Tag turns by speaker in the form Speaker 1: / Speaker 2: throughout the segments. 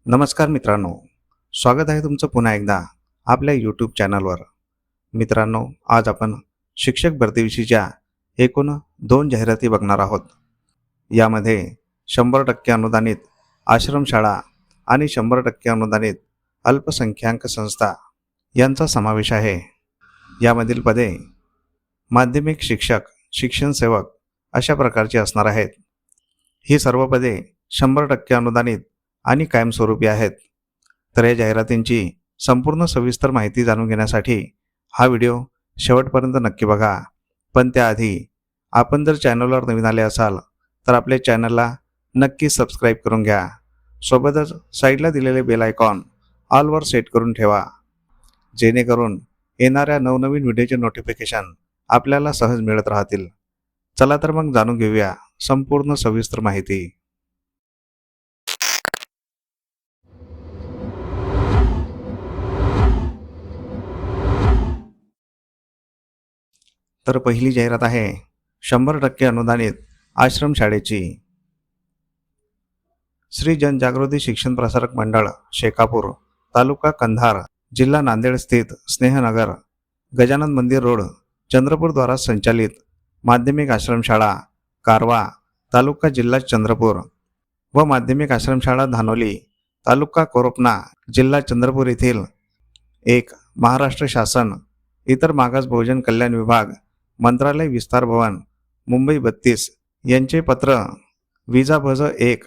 Speaker 1: नमस्कार मित्रांनो, स्वागत आहे तुमचं पुन्हा एकदा आपल्या यूट्यूब चॅनलवर. मित्रांनो, आज आपण शिक्षक भरतीविषयीच्या एकूण 2 जाहिराती बघणार आहोत. यामध्ये 100% अनुदानित आश्रमशाळा आणि 100% अनुदानित अल्पसंख्याक संस्था यांचा समावेश आहे. यामधील पदे माध्यमिक शिक्षक, शिक्षण सेवक अशा प्रकारची असणार आहेत. ही सर्व पदे 100% अनुदानित आणि कायमस्वरूपी आहेत. तर या जाहिरातींची संपूर्ण सविस्तर माहिती जाणून घेण्यासाठी हा व्हिडिओ शेवटपर्यंत नक्की बघा. पण त्याआधी आपण जर चॅनलवर नवीन आले असाल तर आपल्या चॅनलला नक्की सबस्क्राईब करून घ्या. सोबतच साईडला दिलेले बेल आयकॉन ऑलवर सेट करून ठेवा, जेणेकरून येणाऱ्या नवनवीन व्हिडिओचे नोटिफिकेशन आपल्याला सहज मिळत राहतील. चला तर मग जाणून घेऊया संपूर्ण सविस्तर माहिती. तर पहिली जाहिरात आहे 100% अनुदानित आश्रमशाळेची. श्री जनजागृती शिक्षण प्रसारक मंडळ शेकापूर, तालुका कंधार, जिल्हा नांदेड स्थित स्नेहनगर, गजानन मंदिर रोड, चंद्रपूर द्वारा संचालित माध्यमिक आश्रमशाळा कारवा, तालुका जिल्हा चंद्रपूर व माध्यमिक आश्रमशाळा धानोली, तालुका कोरोपना, जिल्हा चंद्रपूर येथील एक महाराष्ट्र शासन इतर मागास बहुजन कल्याण विभाग, मंत्रालय विस्तार भवन, मुंबई 32 यांचे पत्र विजा भज 1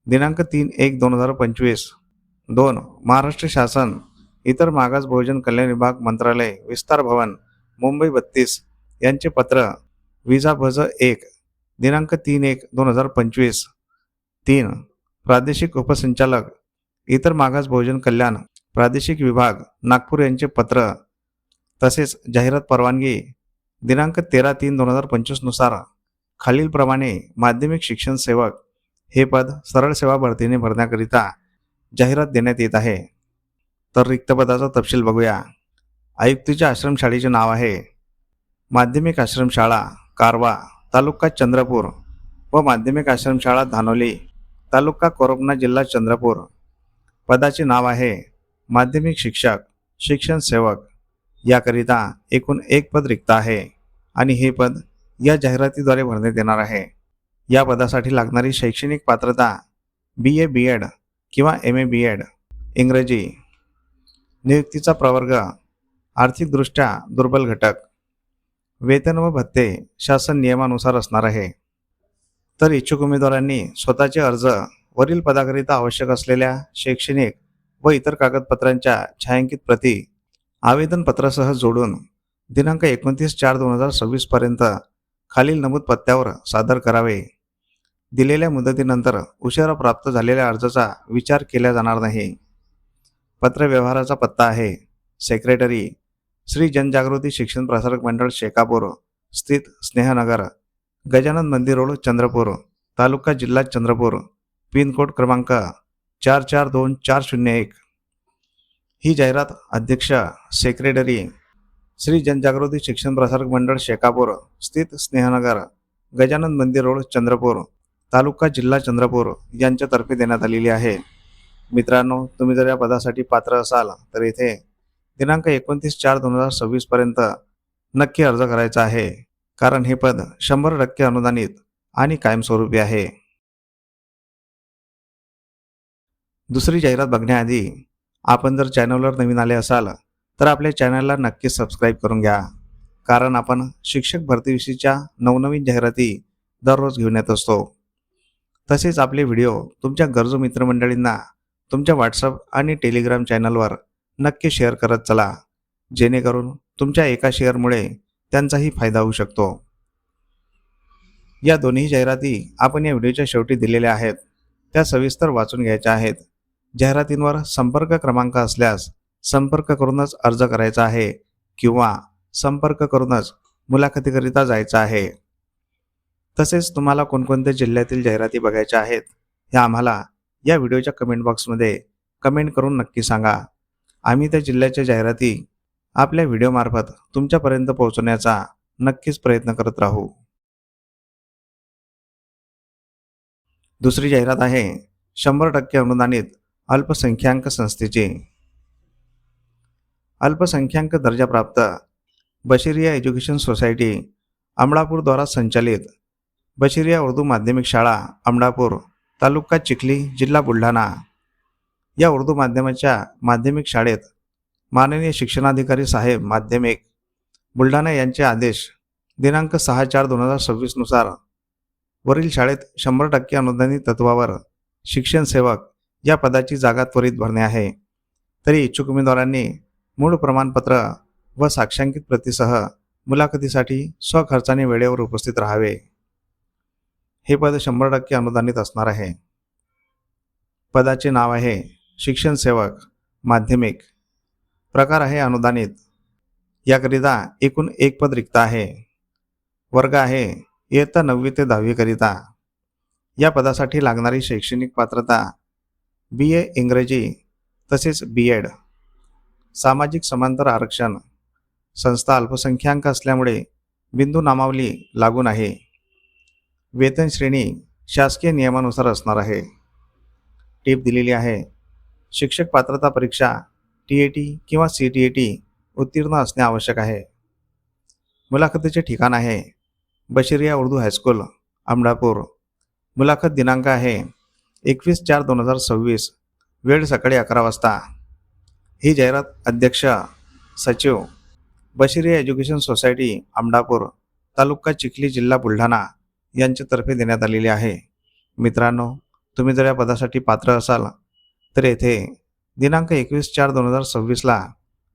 Speaker 1: दिनांक 3/1/2025. 2. महाराष्ट्र शासन इतर मागास बहुजन कल्याण विभाग, मंत्रालय विस्तार भवन, मुंबई 32 यांचे पत्र विजा भज 1 दिनांक 3/1/2025. 3. प्रादेशिक उपसंचालक इतर मागास बहुजन कल्याण प्रादेशिक विभाग, नागपूर यांचे पत्र तसेच जाहिरात परवानगी दिनांक 13/3/2025 नुसार खालीलप्रमाणे माध्यमिक शिक्षण सेवक हे पद सरळ सेवा भरतीने भरण्याकरिता जाहिरात देण्यात येत आहे. तर रिक्त पदाचा तपशील बघूया. आयुक्तीच्या आश्रमशाळेचे नाव आहे माध्यमिक आश्रमशाळा कारवा, तालुका चंद्रपूर व माध्यमिक आश्रमशाळा धानोली, तालुका कोरोपना, जिल्हा चंद्रपूर. पदाचे नाव आहे माध्यमिक शिक्षक, शिक्षण सेवक. याकरिता एकूण 1 पद रिक्त आहे आणि हे पद या जाहिरातीद्वारे भरण्यात येणार आहे. या पदासाठी लागणारी शैक्षणिक पात्रता BA BEd किंवा MA BEd इंग्रजी. नियुक्तीचा प्रवर्ग आर्थिकदृष्ट्या दुर्बल घटक. वेतन व भत्ते शासन नियमानुसार असणार आहे. तर इच्छुक उमेदवारांनी स्वतःचे अर्ज वरील पदाकरिता आवश्यक असलेल्या शैक्षणिक व इतर कागदपत्रांच्या छायांकित प्रती आवेदनपत्रासह जोडून दिनांक 29/4/2026 पर्यंत खालील नमूद पत्त्यावर सादर करावे. दिलेल्या मुदतीनंतर उशिरा प्राप्त झालेल्या अर्जाचा विचार केला जाणार नाही. पत्रव्यवहाराचा पत्ता आहे सेक्रेटरी श्री जनजागृती शिक्षण प्रसारक मंडळ शेकापूर स्थित स्नेहनगर, गजानन मंदिर रोड, चंद्रपूर, तालुका जिल्हा चंद्रपूर, पिनकोड क्रमांक 442401. ही जाहिरात अध्यक्ष सेक्रेटरी श्री जनजागृती शिक्षण प्रसारक मंडळ शेकापूर स्थित स्नेहनगर, गजानन मंदिर रोड, चंद्रपूर, तालुका जिल्हा चंद्रपूर यांच्यातर्फे देण्यात आलेली आहे. मित्रांनो, तुम्ही जर या पदासाठी पात्र असाल तर इथे दिनांक 29/4/2026 पर्यंत नक्की अर्ज करायचा आहे, कारण हे पद 100% अनुदानित आणि कायमस्वरूपी आहे. दुसरी जाहिरात बघण्याआधी आपण जर चॅनलवर नवीन आले असाल तर आपल्या चॅनलला नक्की सबस्क्राईब करून घ्या, कारण आपण शिक्षक भरतीविषयीच्या नवनवीन जाहिराती दररोज घेऊन येत असतो. तसेच आपले व्हिडिओ तुमच्या गरजू मित्रमंडळींना तुमच्या व्हॉट्सअप आणि टेलिग्राम चॅनलवर नक्की शेअर करत चला, जेणेकरून तुमच्या एका शेअरमुळे त्यांचाही फायदा होऊ शकतो. या दोन्ही जाहिराती आपण या व्हिडिओच्या शेवटी दिलेल्या आहेत, त्या सविस्तर वाचून घ्यायच्या आहेत. जाहिरातींवर संपर्क क्रमांक असल्यास संपर्क करूनच अर्ज करायचा आहे किंवा संपर्क करूनच मुलाखतीकरिता जायचं आहे. तसेच तुम्हाला कोणकोणत्या जिल्ह्यातील जाहिराती बघायच्या आहेत हे आम्हाला या व्हिडिओच्या कमेंट बॉक्समध्ये कमेंट करून नक्की सांगा. आम्ही त्या जिल्ह्याच्या जाहिराती आपल्या व्हिडिओमार्फत तुमच्यापर्यंत पोहोचवण्याचा नक्कीच प्रयत्न करत राहू. दुसरी जाहिरात आहे 100% अनुदानित अल्पसंख्याक संस्थेचे अल्पसंख्याक दर्जा प्राप्त बशीरिया एज्युकेशन सोसायटी अमळापूर द्वारा संचालित बशीरिया उर्दू माध्यमिक शाळा अमळापूर तालुका चिखली जिल्हा बुलढाणा या उर्दू माध्यमाच्या माध्यमिक शाळेत माननीय शिक्षणाधिकारी साहेब माध्यमिक बुलढाणा यांचे आदेश दिनांक 6/4/2026 नुसार वरील शाळेत 100% अनुदानित तत्वावर शिक्षण सेवक या पदाची जागा त्वरित भरणे आहे. तरी इच्छुक उमेदवारांनी मूळ प्रमाणपत्र व साक्षांकित प्रतीसह मुलाखतीसाठी स्वखर्चाने वेळेवर उपस्थित राहावे. हे पद 100% अनुदानित असणार आहे. पदाचे नाव आहे शिक्षण सेवक माध्यमिक. प्रकार आहे अनुदानित. याकरिता एकूण एक पद रिक्त आहे. वर्ग आहे इयत्ता 9वी ते 10वी करिता. या पदासाठी लागणारी शैक्षणिक पात्रता BA इंग्रजी तसेच B.Ed. सामाजिक समांतर आरक्षण. संस्था अल्पसंख्याक असल्यामुळे बिंदू नामावली लागू आहे. वेतन श्रेणी शासकीय नियमानुसार असणार आहे. टीप दिलेली आहे. शिक्षक पात्रता परीक्षा TAT किंवा CTET उत्तीर्ण असणे आवश्यक आहे. मुलाखतीचे ठिकाण आहे बशीरिया उर्दू हायस्कूल अमळापूर. मुलाखत दिनांक आहे 21/4/2026. वेळ सकाळी 11 वाजता. ही जाहिरात अध्यक्ष सचिव बशीरिया एज्युकेशन सोसायटी अमळापूर तालुका चिखली जिल्हा बुलढाणा यांच्यातर्फे देण्यात आलेली आहे. मित्रांनो, तुम्ही जर या पदासाठी पात्र असाल तर येथे दिनांक 21/4/2026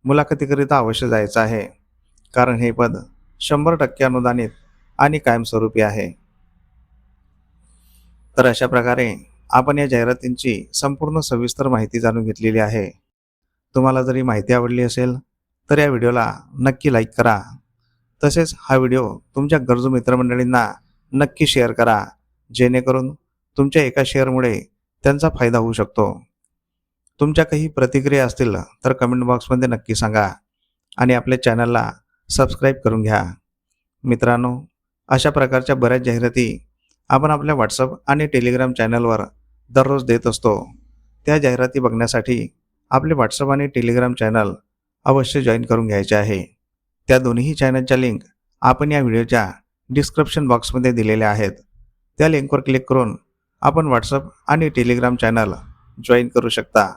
Speaker 1: मुलाखतीकरिता अवश्य जायचं आहे. कारण हे पद 100% अनुदानित आणि कायमस्वरूपी आहे. तर अशा प्रकारे आपण या जाहिरातींची संपूर्ण सविस्तर माहिती जाणून घेतलेली आहे. तुम्हाला जर ही माहिती आवडली असेल तर या व्हिडिओला नक्की लाईक करा. तसेच हा व्हिडिओ तुमच्या गरजू मित्रमंडळींना नक्की शेअर करा, जेणेकरून तुमच्या एका शेअरमुळे त्यांचा फायदा होऊ शकतो. तुमच्या काही प्रतिक्रिया असतील तर कमेंट बॉक्समध्ये नक्की सांगा आणि आपल्या चॅनलला सबस्क्राईब करून घ्या. मित्रांनो, अशा प्रकारच्या बऱ्याच जाहिराती आपण आपल्या व्हॉट्सअप आणि टेलिग्राम चॅनलवर दररोज देत असतो. त्या जाहिराती बघण्यासाठी आपले व्हॉट्सअप आणि टेलिग्राम चॅनल अवश्य जॉईन करून घ्यायचे आहे. त्या दोन्ही चॅनलच्या लिंक आपण या व्हिडिओच्या डिस्क्रिप्शन बॉक्समध्ये दिलेल्या आहेत. त्या लिंकवर क्लिक करून आपण व्हॉट्सअप आणि टेलिग्राम चॅनल जॉईन करू शकता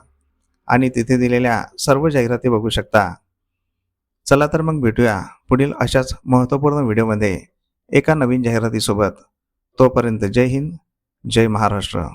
Speaker 1: आणि तिथे दिलेल्या सर्व जाहिराती बघू शकता. चला तर मग भेटूया पुढील अशाच महत्त्वपूर्ण व्हिडिओमध्ये एका नवीन जाहिरातीसोबत. तोपर्यंत जय हिंद, जय महाराष्ट्र.